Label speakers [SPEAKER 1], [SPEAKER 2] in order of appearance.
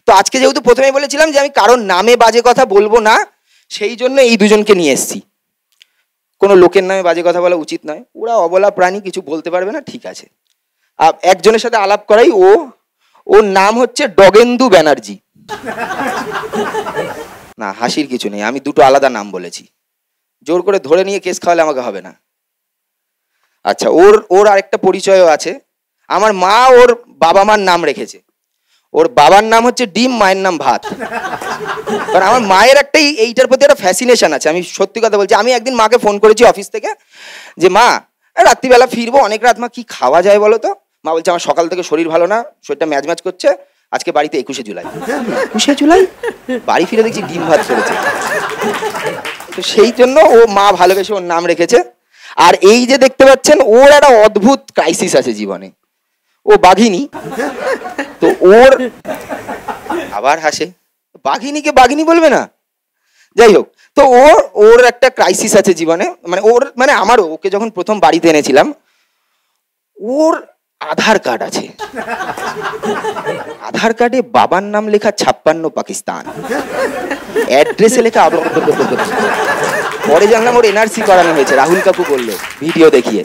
[SPEAKER 1] তো আজকে যেহেতু প্রথমেই বলেছিলাম যে আমি কারোর নামে বাজে কথা বলবো না, সেই জন্য এই দুজনকে নিয়ে এসেছি। কোনো লোকের নামে বাজে কথা বলা উচিত নয়, ওরা অবলা প্রাণী, কিছু বলতে পারবে না, ঠিক আছে। একজনের সাথে আলাপ করাই, ওর নাম হচ্ছে ডগেন্দু ব্যানার্জি। না, হাসির কিছু নেই, আমি দুটো আলাদা নাম বলেছি, জোর করে ধরে নিয়ে কেস খাওয়ালে আমাকে হবে না। আচ্ছা, ওর আরেকটা পরিচয়ও আছে। আমার মা ওর বাবা মার নাম রেখেছে, ওর বাবার নাম হচ্ছে ডিম, মায়ের নাম ভাত। কারণ আমার মায়ের একটাই এইটার প্রতি একটা ফ্যাসিনেশন আছে, আমি সত্যি কথা বলছি। আমি একদিন মাকে ফোন করেছি অফিস থেকে, যে মা রাত্রিবেলা ফিরবো, অনেক রাত, মা কি খাওয়া যায় বলো তো? মা বলছে আমার সকাল থেকে শরীর ভালো না, শরীরটা ম্যাচ ম্যাচ করছে, আজকে বাড়িতে 21শে জুলাই। 21শে জুলাই বাড়ি ফিরে দেখছি ডিম ভাত করেছে। তো সেই জন্য ও মা ভালোবেসে ওর নাম রেখেছে। আর এই যে দেখতে পাচ্ছেন, ওর একটা অদ্ভুত ক্রাইসিস আছে জীবনে, ও বাঘিনী। তো ওর আবার হাসে, বাঘিনীকে বাঘিনী বলবে না, যাই হোক। তো ওর একটা ক্রাইসিস আছে জীবনে, মানে আমারও, ওকে যখন প্রথম বাড়িতে এনেছিলাম, ওর আধার কার্ড আছে, আধার কার্ডে বাবার নাম লেখা 56 পাকিস্তান, অ্যাড্রেসে লেখা পরে জানলাম ওর এনআরসি করানো হয়েছে, রাহুল কাকু বললো ভিডিও দেখিয়ে।